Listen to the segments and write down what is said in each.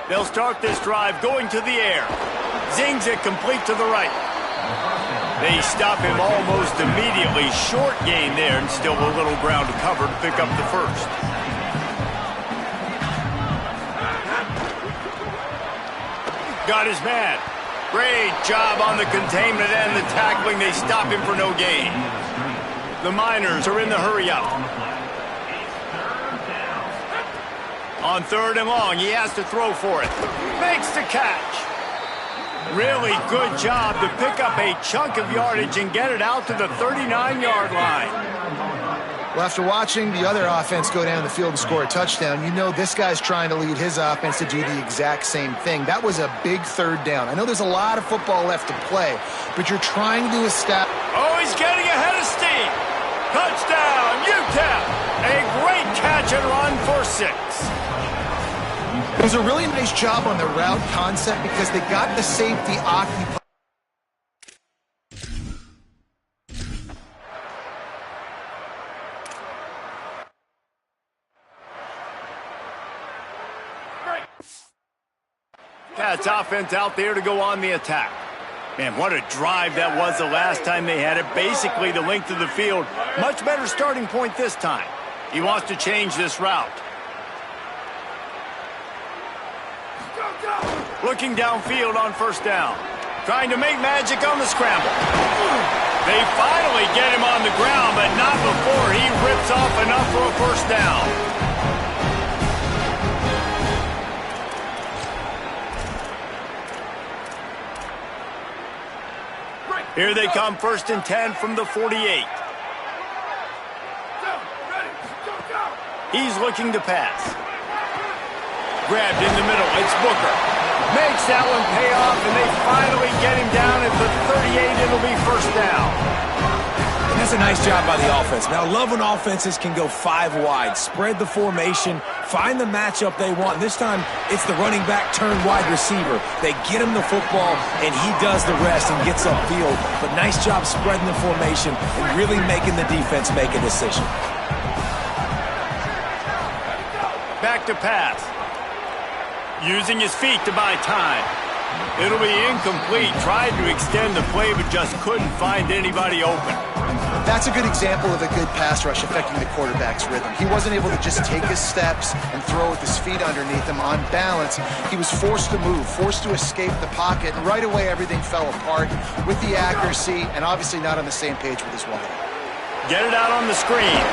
They'll start this drive going to the air. Zings it complete to the right. They stop him almost immediately. Short gain there, and still a little ground to cover to pick up the first. Got his man. Great job on the containment and the tackling. They stop him for no gain. The Miners are in the hurry up. On 3rd and long, he has to throw for it. Makes the catch. Really good job to pick up a chunk of yardage and get it out to the 39-yard line. Well, after watching the other offense go down the field and score a touchdown, you know this guy's trying to lead his offense to do the exact same thing. That was a big 3rd down. I know there's a lot of football left to play, but you're trying to establish... Oh, he's getting ahead of steam. Touchdown, UTEP. A great catch and run for 6. It was a really nice job on the route concept because they got the safety occupied. Cats offense out there to go on the attack. Man, what a drive that was the last time they had it. Basically the length of the field. Much better starting point this time. He wants to change this route. Looking downfield on 1st down. Trying to make magic on the scramble. They finally get him on the ground, but not before he rips off enough for a 1st down. Here they come, 1st and 10 from the 48. He's looking to pass. Grabbed in the middle, it's Booker. Makes that one pay off, and they finally get him down at the 38. It'll be 1st down. And that's a nice job by the offense. Now, I love when offenses can go 5 wide, spread the formation, find the matchup they want. This time, it's the running back turned wide receiver. They get him the football, and he does the rest and gets upfield. But nice job spreading the formation and really making the defense make a decision. Back to pass. Using his feet to buy time. It'll be incomplete. Tried to extend the play, but just couldn't find anybody open. That's a good example of a good pass rush affecting the quarterback's rhythm. He wasn't able to just take his steps and throw with his feet underneath him on balance. He was forced to move, forced to escape the pocket, and right away everything fell apart with the accuracy and obviously not on the same page with his wideout. Get it out on the screen.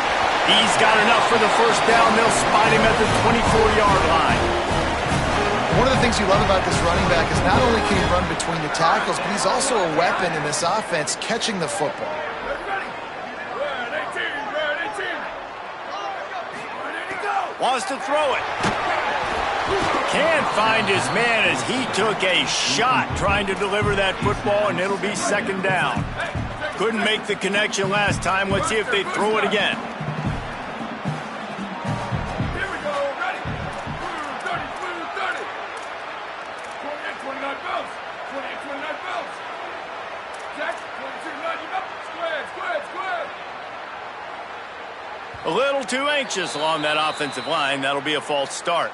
He's got enough for the 1st down. They'll spot him at the 24-yard line. One of the things you love about this running back is not only can he run between the tackles, but he's also a weapon in this offense catching the football. Wants to throw it. Can't find his man as he took a shot trying to deliver that football, and it'll be 2nd down. Couldn't make the connection last time. Let's see if they throw it again. A little too anxious along that offensive line. That'll be a false start.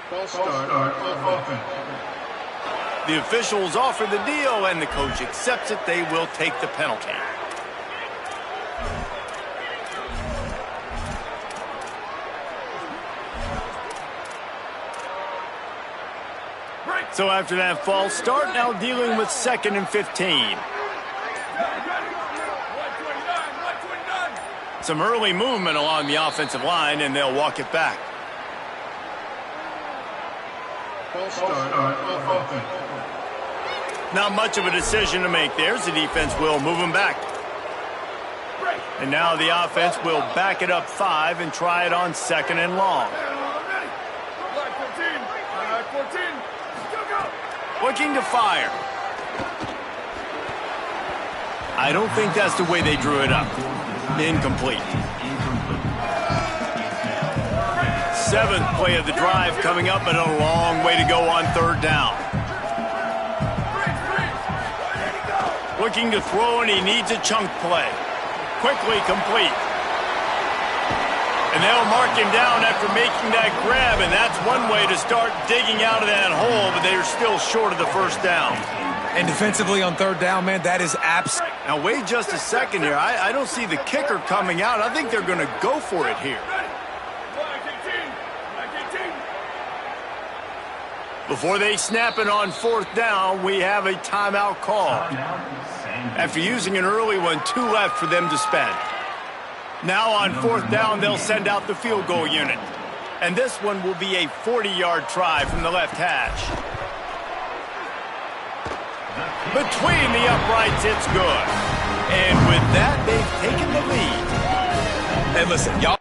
False start on offense. The officials offer the deal, and the coach accepts it. They will take the penalty. So after that false start, now dealing with 2nd and 15. Some early movement along the offensive line, and they'll walk it back. False start on offense. Not much of a decision to make there. The defense will move him back. And now the offense will back it up 5 and try it on 2nd and long. Looking to fire. I don't think that's the way they drew it up. Incomplete. 7th play of the drive coming up, but a long way to go on 3rd down. Looking to throw, and he needs a chunk play. Quickly complete. And they'll mark him down after making that grab, and that's one way to start digging out of that hole, but they're still short of the first down. And defensively on third down, man, that is absolute. Now, wait just a second here. I don't see the kicker coming out. I think they're going to go for it here. Before they snap it on fourth down, we have a timeout call. After using an early one, 2 left for them to spend. Now on fourth down, they'll send out the field goal unit. And this one will be a 40-yard try from the left hash. Between the uprights, it's good. And with that, they've taken the lead. Hey, listen, y'all.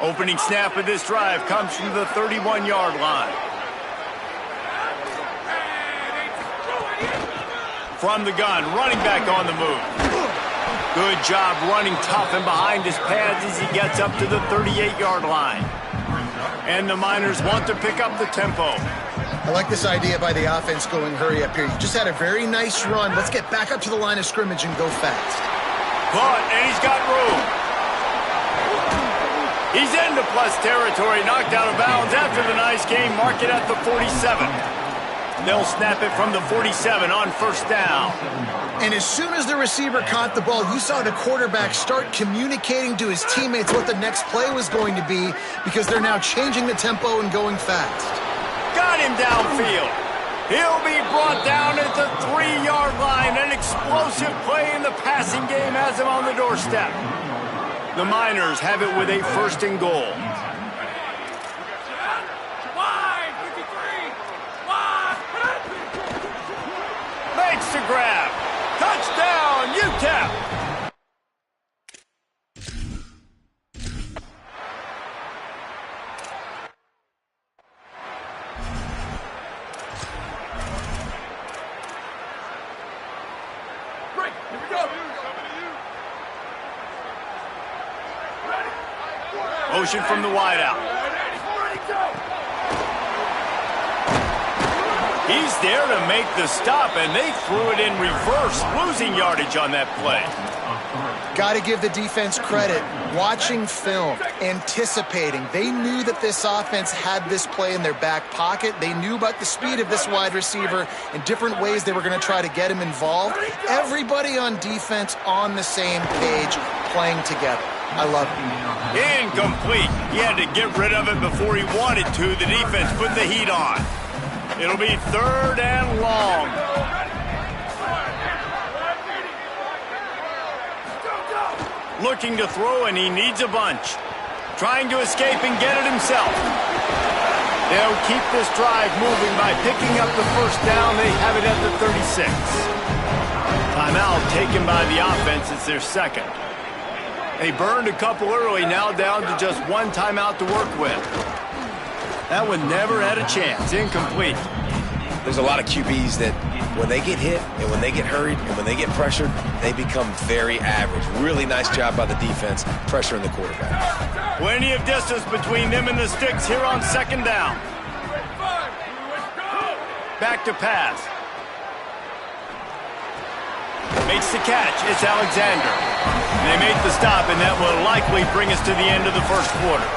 Opening snap of this drive comes from the 31-yard line. From the gun, running back on the move. Good job running tough and behind his pads as he gets up to the 38-yard line. And the Miners want to pick up the tempo. I like this idea by the offense going hurry up here. You just had a very nice run. Let's get back up to the line of scrimmage and go fast. But, and he's got room. He's into plus territory, knocked out of bounds after the nice game. Mark it at the 47. They'll snap it from the 47 on first down. And as soon as the receiver caught the ball, you saw the quarterback start communicating to his teammates what the next play was going to be because they're now changing the tempo and going fast. Got him downfield. He'll be brought down at the 3-yard line. An explosive play in the passing game has him on the doorstep. The Miners have it with a first and goal. Makes the grab. Touchdown, UTEP. Great, here we go. Motion from the wideout. He's there to make the stop, and they threw it in reverse, losing yardage on that play. Got to give the defense credit. Watching film, anticipating. They knew that this offense had this play in their back pocket. They knew about the speed of this wide receiver and different ways they were going to try to get him involved. Everybody on defense on the same page, playing together. I love it. Incomplete. He had to get rid of it before he wanted to. The defense put the heat on. It'll be third and long. Looking to throw, and he needs a bunch. Trying to escape and get it himself. They'll keep this drive moving by picking up the first down. They have it at the 36. Timeout taken by the offense. It's their second. They burned a couple early, now down to just one timeout to work with. That one never had a chance. Incomplete. There's a lot of QBs that when they get hit and when they get hurried and when they get pressured, they become very average. Really nice job by the defense pressuring the quarterback. Plenty of distance between them and the sticks here on second down. Back to pass. Makes the catch. It's Alexander. They make the stop, and that will likely bring us to the end of the first quarter.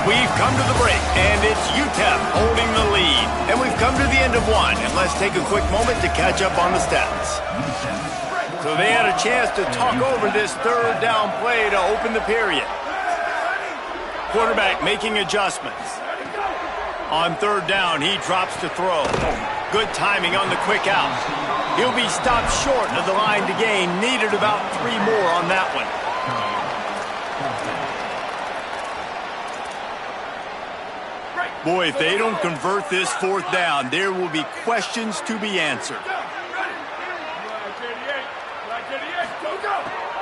We've come to the break, and it's UTEP holding the lead. And we've come to the end of one, and let's take a quick moment to catch up on the stats. So they had a chance to talk over this third down play to open the period. Quarterback making adjustments. On third down, he drops to throw. Good timing on the quick out. He'll be stopped short of the line to gain. Needed about 3 more on that one. Boy, if they don't convert this fourth down, there will be questions to be answered.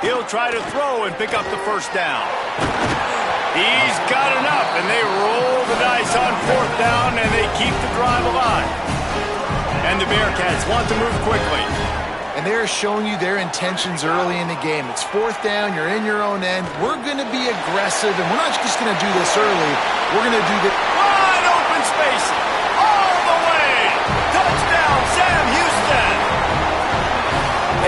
He'll try to throw and pick up the first down. He's got enough, and they roll the dice on fourth down, and they keep the drive alive. And the Bearcats want to move quickly. and they're showing you their intentions early in the game. It's fourth down, you're in your own end. We're going to be aggressive, and we're not just going to do this early. We're going to do this. Wide open space, all the way. Touchdown, Sam Houston.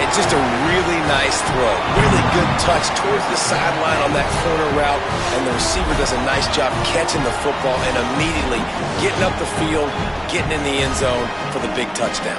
It's just a really nice throw. Really good touch towards the sideline on that corner route, and the receiver does a nice job catching the football and immediately getting up the field, getting in the end zone for the big touchdown.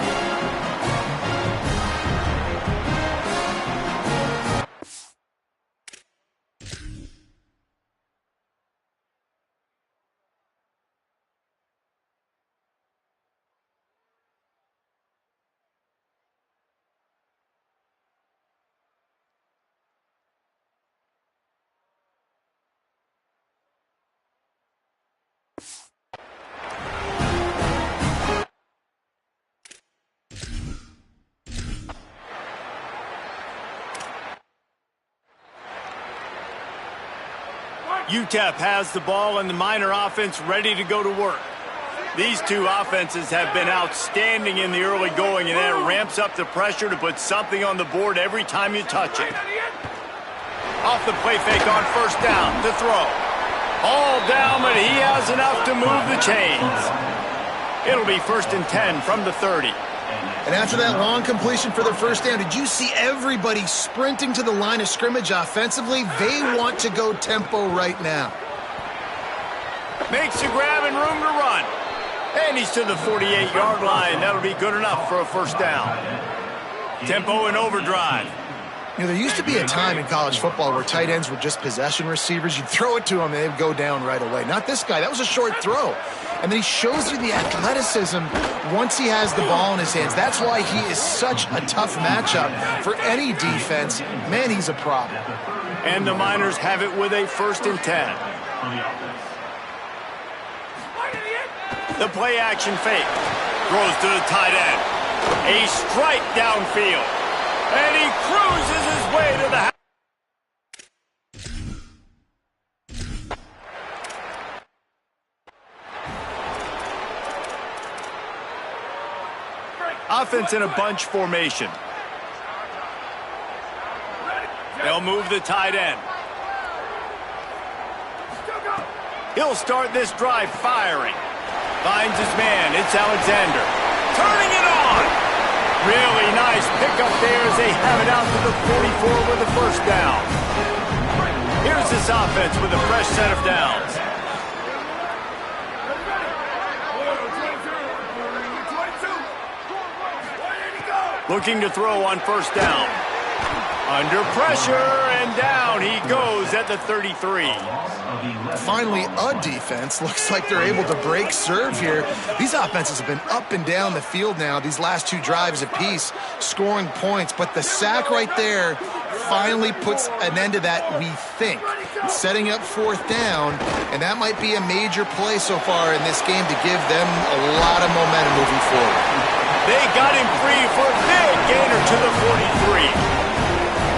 UTEP has the ball and the Miner offense ready to go to work. These two offenses have been outstanding in the early going, and that ramps up the pressure to put something on the board every time you touch it. Off the play fake on first down, to throw. All down, but he has enough to move the chains. It'll be 1st and 10 from the 30. And after that long completion for the first down, did you see everybody sprinting to the line of scrimmage offensively? They want to go tempo right now. Makes a grab and room to run. And he's to the 48-yard line. That'll be good enough for a first down. Tempo and overdrive. You know, there used to be a time in college football where tight ends were just possession receivers. You'd throw it to them and they'd go down right away. Not this guy. That was a short throw. And then he shows you the athleticism once he has the ball in his hands. That's why he is such a tough matchup for any defense. Man, he's a problem. And the Miners have it with a 1st and 10. The play action fake. Throws to the tight end. A strike downfield. And he cruises his way to the house. Offense in a bunch formation. They'll move the tight end. He'll start this drive firing. Finds his man. It's Alexander. Turning it on. Really nice pickup there as they have it out to the 44 with the first down. Here's this offense with a fresh set of downs. Looking to throw on first down. Under pressure, and down he goes at the 33. Finally, a defense. Looks like they're able to break serve here. These offenses have been up and down the field now, these last two drives apiece, scoring points. But the sack right there finally puts an end to that, we think. It's setting up fourth down, and that might be a major play so far in this game to give them a lot of momentum moving forward. They got him free for a big gainer to the 43.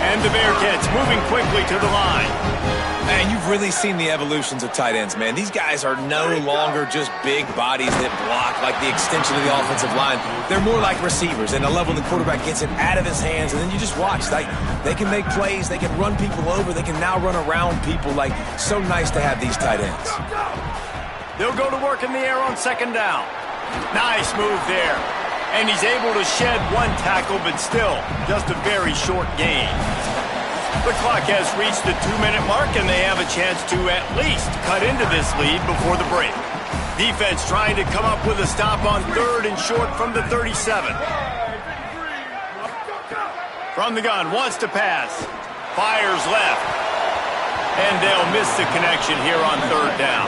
And the Bearcats moving quickly to the line. Man, you've really seen the evolutions of tight ends, man. These guys are no longer just big bodies that block like the extension of the offensive line. They're more like receivers, and the level the quarterback gets it out of his hands, and then you just watch. They can make plays, they can run people over, they can now run around people. Like, so nice to have these tight ends. They'll go to work in the air on second down. Nice move there. And he's able to shed one tackle, but still just a very short gain. The clock has reached the 2-minute mark, and they have a chance to at least cut into this lead before the break. Defense trying to come up with a stop on 3rd and short from the 37. From the gun, wants to pass. Fires left. And they'll miss the connection here on 3rd down.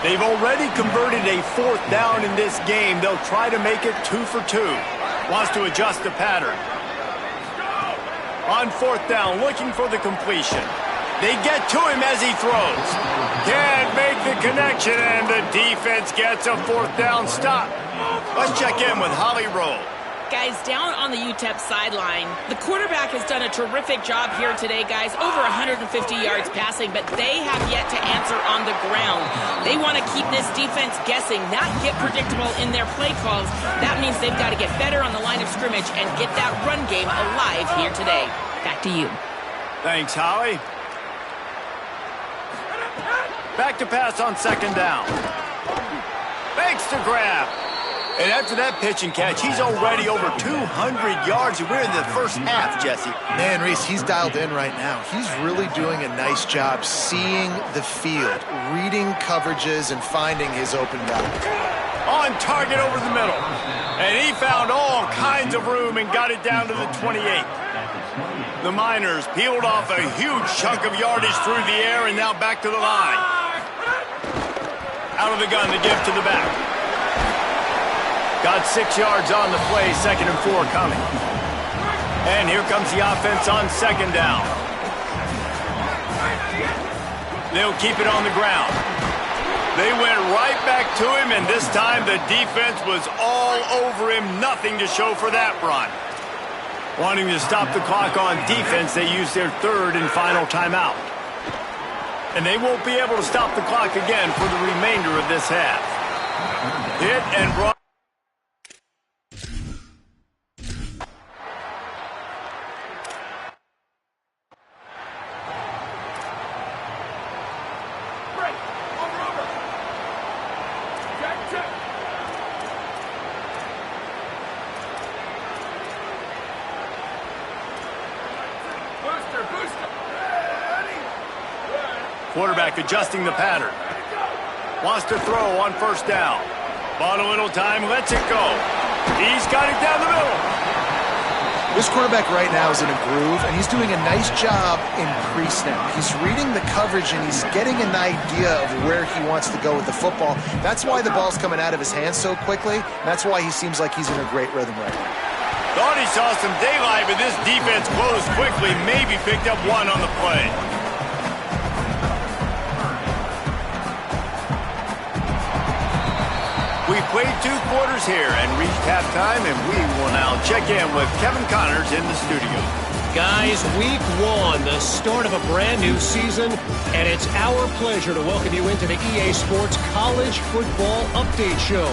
They've already converted a 4th down in this game. They'll try to make it 2 for 2. Wants to adjust the pattern. On 4th down, looking for the completion. They get to him as he throws. Can't make the connection, and the defense gets a 4th down stop. Let's check in with Holly Rowe. Guys, down on the UTEP sideline, the quarterback has done a terrific job here today, guys. Over 150 yards passing, but they have yet to answer on the ground. They want to keep this defense guessing, not get predictable in their play calls. That means they've got to get better on the line of scrimmage and get that run game alive here today. Back to you. Thanks, Holly. Back to pass on second down. Fakes to grab. And after that pitch and catch, he's already over 200 yards, and we're in the first half, Jesse. Man, Reese, he's dialed in right now. He's really doing a nice job seeing the field, reading coverages, and finding his open guy. On target over the middle. And he found all kinds of room and got it down to the 28. The Miners peeled off a huge chunk of yardage through the air and now back to the line. Out of the gun to give to the back. Got 6 yards on the play, 2nd and 4 coming. And here comes the offense on second down. They'll keep it on the ground. They went right back to him, and this time the defense was all over him. Nothing to show for that run. Wanting to stop the clock on defense, they used their 3rd and final timeout. And they won't be able to stop the clock again for the remainder of this half. Hit and run. Quarterback adjusting the pattern. Wants to throw on first down. Bought a little time, lets it go. He's got it down the middle. This quarterback right now is in a groove, and he's doing a nice job in pre-snap. He's reading the coverage, and he's getting an idea of where he wants to go with the football. That's why the ball's coming out of his hands so quickly. That's why he seems like he's in a great rhythm right now. Thought he saw some daylight, but this defense closed quickly. Maybe picked up one on the play. We've played 2 quarters here and reached halftime, and we will now check in with Kevin Connors in the studio. Guys, week 1, the start of a brand new season, and it's our pleasure to welcome you into the EA Sports College Football Update Show.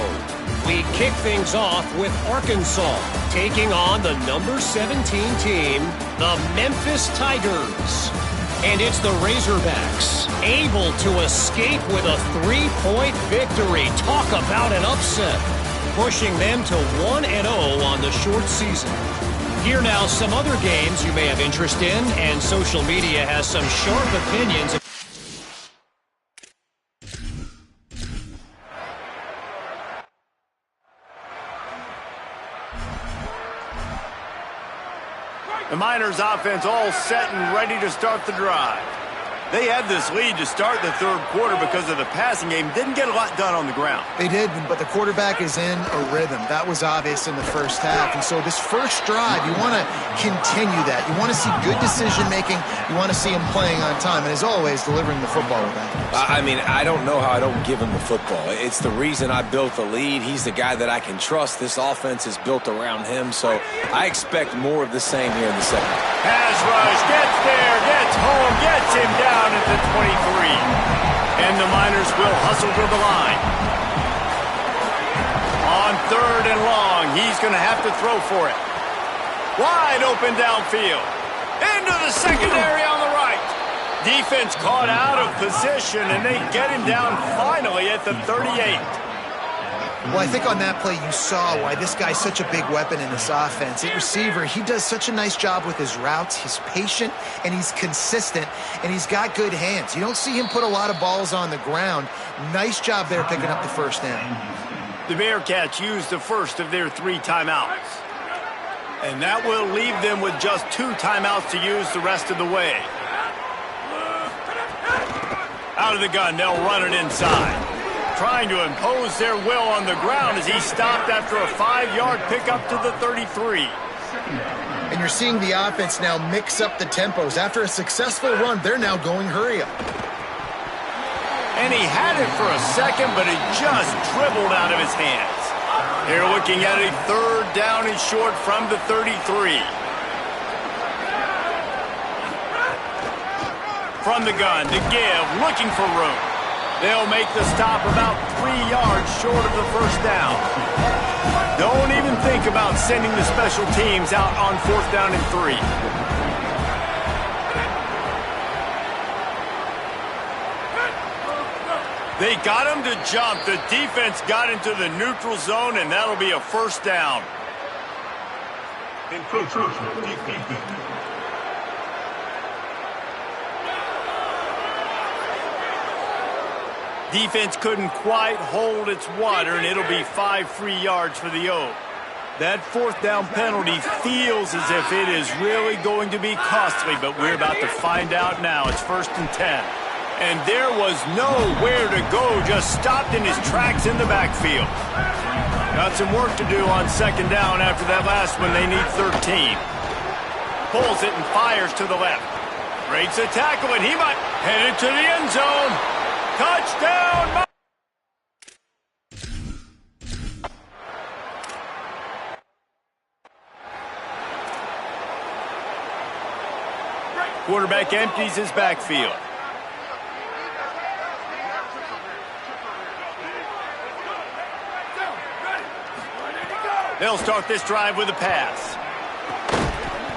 We kick things off with Arkansas taking on the number 17 team, the Memphis Tigers. And it's the Razorbacks able to escape with a 3-point victory. Talk about an upset, pushing them to 1-0 on the short season. Here now some other games you may have interest in, and social media has some sharp opinions. The Miners offense all set and ready to start the drive. They had this lead to start the 3rd quarter because of the passing game. Didn't get a lot done on the ground. They did, but the quarterback is in a rhythm. That was obvious in the first half. And so this first drive, you want to continue that. You want to see good decision-making. You want to see him playing on time. And as always, delivering the football with that. I mean, I don't know how I don't give him the football. It's the reason I built the lead. He's the guy that I can trust. This offense is built around him. So I expect more of the same here in the second. Pass rush, gets there, gets home, gets him down at the 23. And the Miners will hustle to the line. On 3rd and long, he's going to have to throw for it. Wide open downfield. Into the secondary on the right. Defense caught out of position, and they get him down finally at the 38. Well, I think on that play you saw why this guy's such a big weapon in this offense. At receiver, he does such a nice job with his routes. He's patient, and he's consistent, and he's got good hands. You don't see him put a lot of balls on the ground. Nice job there picking up the first down. The Bearcats used the first of their 3 timeouts. And that will leave them with just 2 timeouts to use the rest of the way. Out of the gun, they'll run it inside. Trying to impose their will on the ground as he stopped after a 5-yard pickup to the 33. And you're seeing the offense now mix up the tempos. After a successful run, they're now going hurry up. And he had it for a second, but it just dribbled out of his hands. They're looking at a 3rd down and short from the 33. From the gun to give, looking for room. They'll make the stop about 3 yards short of the 1st down. Don't even think about sending the special teams out on 4th down and 3. They got him to jump. The defense got into the neutral zone, and that'll be a 1st down. Defense couldn't quite hold its water, and it'll be 5 free yards for the Oak. That 4th down penalty feels as if it is really going to be costly, but we're about to find out now. It's 1st and 10. And there was nowhere to go, just stopped in his tracks in the backfield. Got some work to do on 2nd down after that last one. They need 13. Pulls it and fires to the left. Breaks a tackle, and he might head it to the end zone. Touchdown! Quarterback empties his backfield. They'll start this drive with a pass.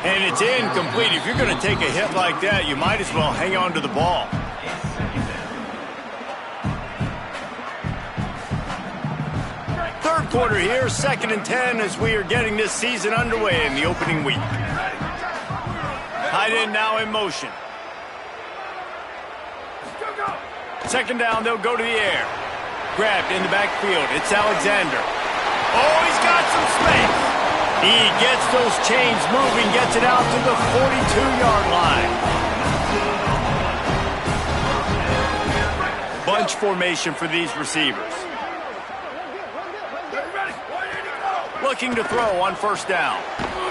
And it's incomplete. If you're going to take a hit like that, you might as well hang on to the ball. Third quarter here, 2nd and 10 as we are getting this season underway in the opening week. Tight end now in motion. 2nd down, they'll go to the air. Grabbed in the backfield. It's Alexander. Oh, he's got some space. He gets those chains moving, gets it out to the 42-yard line. Bunch formation for these receivers. Looking to throw on 1st down.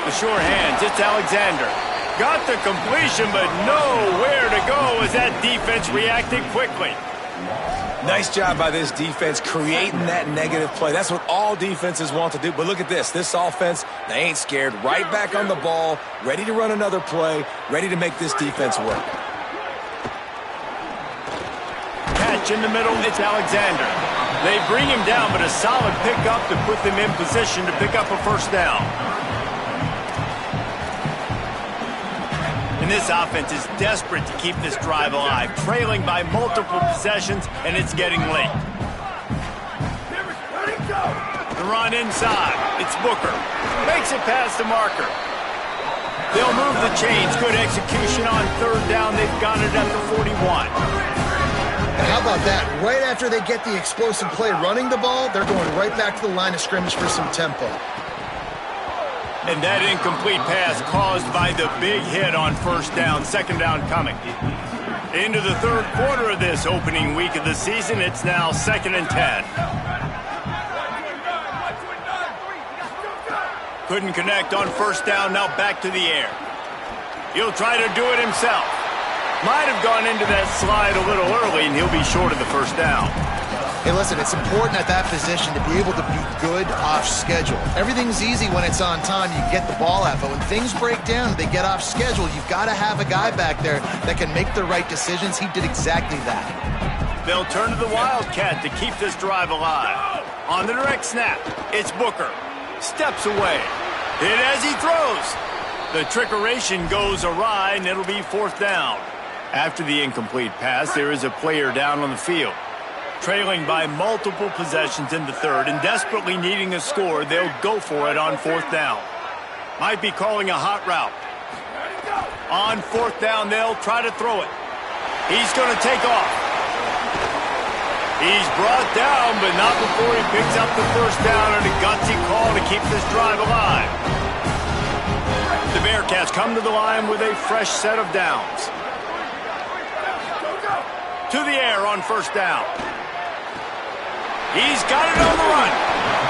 The sure hands, it's Alexander. Got the completion, but nowhere to go as that defense reacted quickly. Nice job by this defense creating that negative play. That's what all defenses want to do. But look at this. This offense, they ain't scared. Right back on the ball, ready to run another play, ready to make this defense work. Catch in the middle, it's Alexander. They bring him down, but a solid pickup to put them in position to pick up a 1st down. And this offense is desperate to keep this drive alive, trailing by multiple possessions, and it's getting late. The run inside. It's Booker. Makes it past the marker. They'll move the chains. Good execution on 3rd down. They've got it at the 41. And how about that? Right after they get the explosive play running the ball, they're going right back to the line of scrimmage for some tempo. And that incomplete pass caused by the big hit on 1st down, 2nd down coming. Into the 3rd quarter of this opening week of the season, it's now 2nd and 10. Couldn't connect on 1st down, now back to the air. He'll try to do it himself. Might have gone into that slide a little early, and he'll be short of the 1st down. Hey, listen, it's important at that position to be able to be good off schedule. Everything's easy when it's on time, you get the ball out. But when things break down, they get off schedule, you've got to have a guy back there that can make the right decisions. He did exactly that. They'll turn to the Wildcat to keep this drive alive. On the direct snap, it's Booker. Steps away. Hit as he throws. The trickeration goes awry, and it'll be 4th down. After the incomplete pass, there is a player down on the field. Trailing by multiple possessions in the 3rd and desperately needing a score, they'll go for it on 4th down. Might be calling a hot route. On 4th down, they'll try to throw it. He's going to take off. He's brought down, but not before he picks up the 1st down and a gutsy call to keep this drive alive. The Bearcats come to the line with a fresh set of downs. To the air on 1st down. He's got it on the run.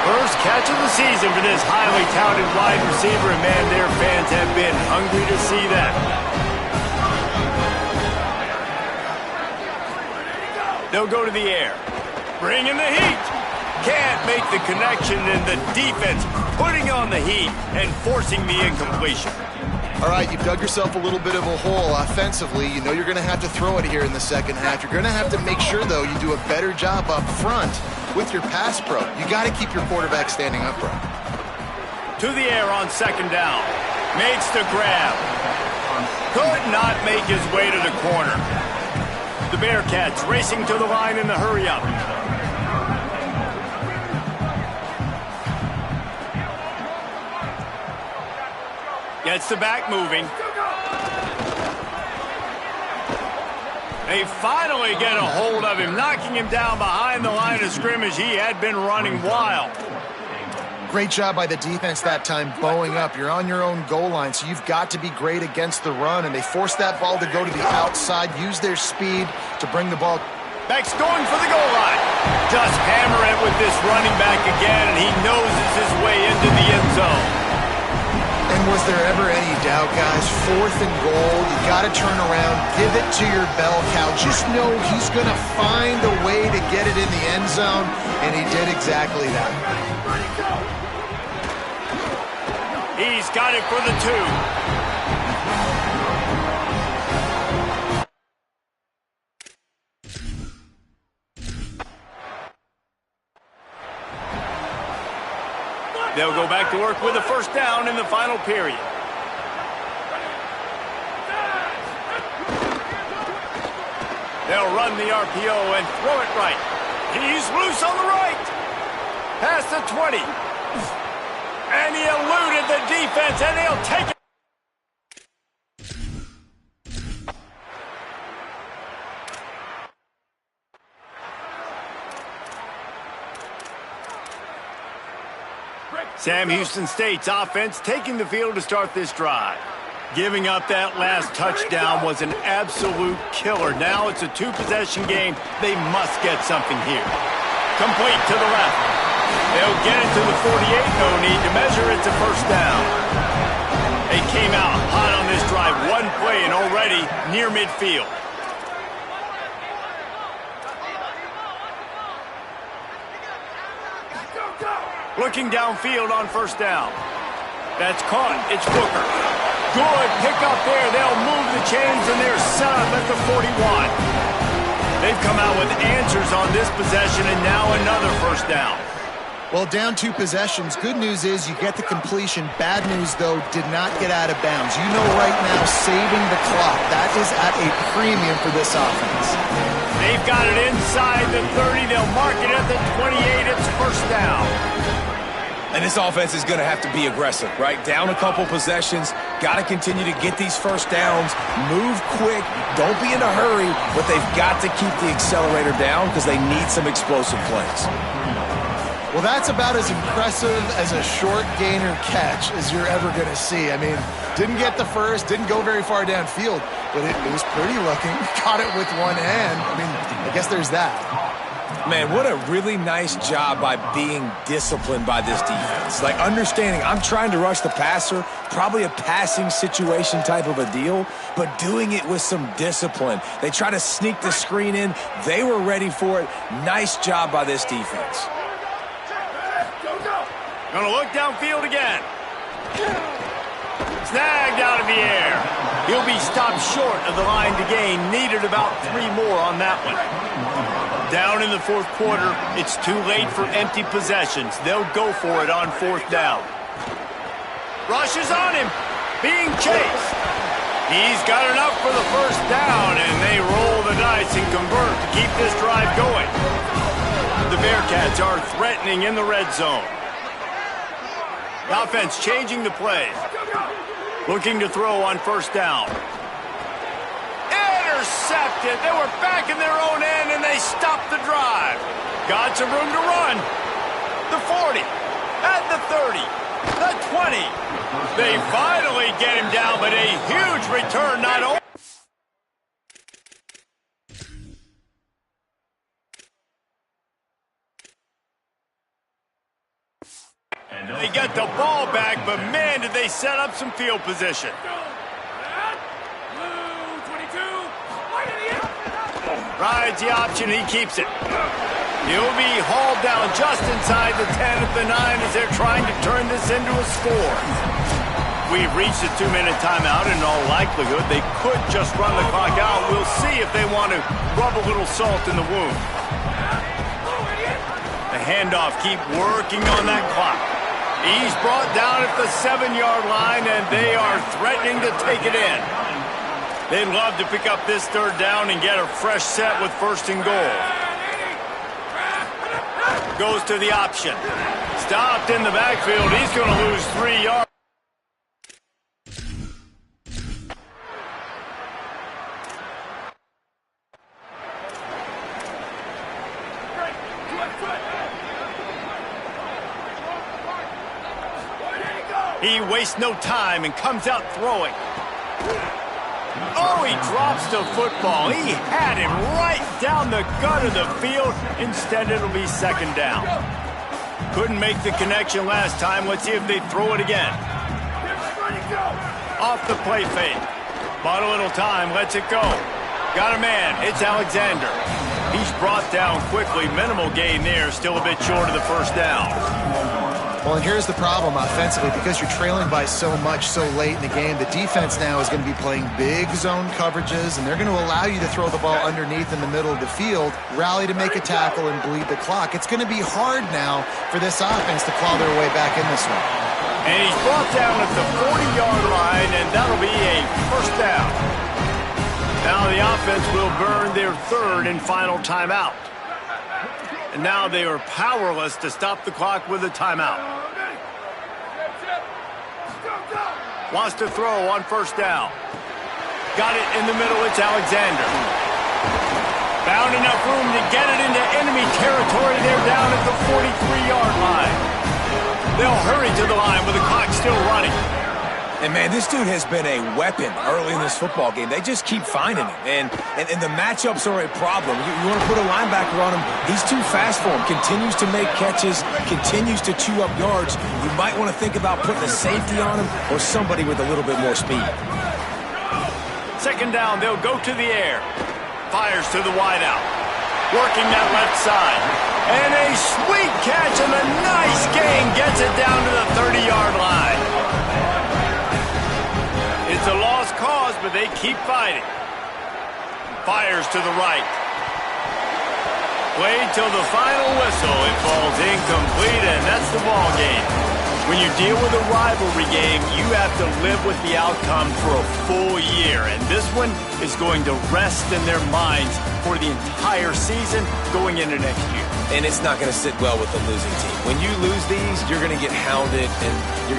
First catch of the season for this highly touted wide receiver, and man, their fans have been hungry to see that. They'll go to the air. Bring in the heat. Can't make the connection, and the defense putting on the heat and forcing the incompletion. All right, you've dug yourself a little bit of a hole offensively. You know you're going to have to throw it here in the second half. You're going to have to make sure, though, you do a better job up front with your pass pro. You got to keep your quarterback standing upright. To the air on second down. Makes the grab. Could not make his way to the corner. The Bearcats racing to the line in the hurry-up. Gets the back moving. They finally get a hold of him, knocking him down behind the line of scrimmage. He had been running wild. Great job by the defense that time, bowing up. You're on your own goal line, so you've got to be great against the run, and they forced that ball to go to the outside, use their speed to bring the ball. Beck's going for the goal line. Just hammer it with this running back again, and he noses his way into the end zone. And was there ever any doubt, guys? 4th and goal, you got to turn around, give it to your bell cow. Just know he's going to find a way to get it in the end zone, and he did exactly that. He's got it for the 2. They'll go back to work with a first down in the final period. They'll run the RPO and throw it right. He's loose on the right. Past the 20. And he eluded the defense, and he'll take it. Sam Houston State's offense taking the field to start this drive. Giving up that last touchdown was an absolute killer. Now it's a 2-possession game. They must get something here. Complete to the left. They'll get it to the 48. No need to measure. It's a first down. They came out hot on this drive. One play and already near midfield. Looking downfield on first down. That's caught. It's Booker. Good pickup there. They'll move the chains, and they're set up at the 41. They've come out with answers on this possession, and now another first down. Well, down 2 possessions. Good news is you get the completion. Bad news, though, did not get out of bounds. You know right now, saving the clock. That is at a premium for this offense. They've got it inside the 30. They'll mark it at the 28. It's first down. And this offense is going to have to be aggressive, right? Down a couple possessions, got to continue to get these first downs, move quick, don't be in a hurry, but they've got to keep the accelerator down because they need some explosive plays. Well, that's about as impressive as a short gainer catch as you're ever going to see. I mean, didn't get the first, didn't go very far downfield, but it was pretty looking. Caught it with one hand. I mean, I guess there's that. Man, what a really nice job by being disciplined by this defense. Like understanding I'm trying to rush the passer, probably a passing situation type of a deal, but doing it with some discipline. They try to sneak the screen in. They were ready for it. Nice job by this defense. Gonna look downfield again. Snagged out of the air. He'll be stopped short of the line to gain. Needed about 3 more on that one. Down in the 4th quarter, it's too late for empty possessions. They'll go for it on 4th down. Rush is on him, being chased. He's got enough for the first down, and they roll the dice and convert to keep this drive going. The Bearcats are threatening in the red zone. The offense changing the play. Looking to throw on first down. Intercepted. They were back in their own end, and they stopped the drive. Got some room to run. The 40, at the 30, the 20. They finally get him down, but a huge return not only. They get the ball back, but man, did they set up some field position. Rides the option, he keeps it. He'll be hauled down just inside the 10 at the 9 as they're trying to turn this into a score. We've reached a 2-minute timeout. In all likelihood, they could just run the clock out. We'll see if they want to rub a little salt in the wound. The handoff, keep working on that clock. He's brought down at the 7-yard line, and they are threatening to take it in. They'd love to pick up this third down and get a fresh set with 1st and goal. Goes to the option. Stopped in the backfield. He's going to lose 3 yards. He wastes no time and comes out throwing. Oh, he drops the football. He had him right down the gut of the field. Instead, it'll be 2nd down. Couldn't make the connection last time. Let's see if they throw it again. Off the play fake. Bought a little time. Lets it go. Got a man. It's Alexander. He's brought down quickly. Minimal gain there. Still a bit short of the 1st down. Well, and here's the problem offensively. Because you're trailing by so much so late in the game, the defense now is going to be playing big zone coverages, and they're going to allow you to throw the ball underneath in the middle of the field, rally to make a tackle, and bleed the clock. It's going to be hard now for this offense to claw their way back in this one. And he's brought down at the 40-yard line, and that'll be a 1st down. Now the offense will burn their 3rd and final timeout. And now they are powerless to stop the clock with a timeout. Wants to throw on 1st down. Got it in the middle. It's Alexander. Found enough room to get it into enemy territory. They're down at the 43-yard line. They'll hurry to the line with the clock still running. And, man, this dude has been a weapon early in this football game. They just keep finding him. And the matchups are a problem. You want to put a linebacker on him, he's too fast for him. Continues to make catches, continues to chew up yards. You might want to think about putting a safety on him or somebody with a little bit more speed. 2nd down, they'll go to the air. Fires to the wideout. Working that left side. And a sweet catch and a nice gain gets it down to the 30-yard line. It's a lost cause, but they keep fighting. Fires to the right. Played till the final whistle. It falls incomplete, and that's the ball game. When you deal with a rivalry game, you have to live with the outcome for a full year. And this one is going to rest in their minds for the entire season going into next year. And it's not going to sit well with the losing team. When you lose these, you're going to get hounded, and you're going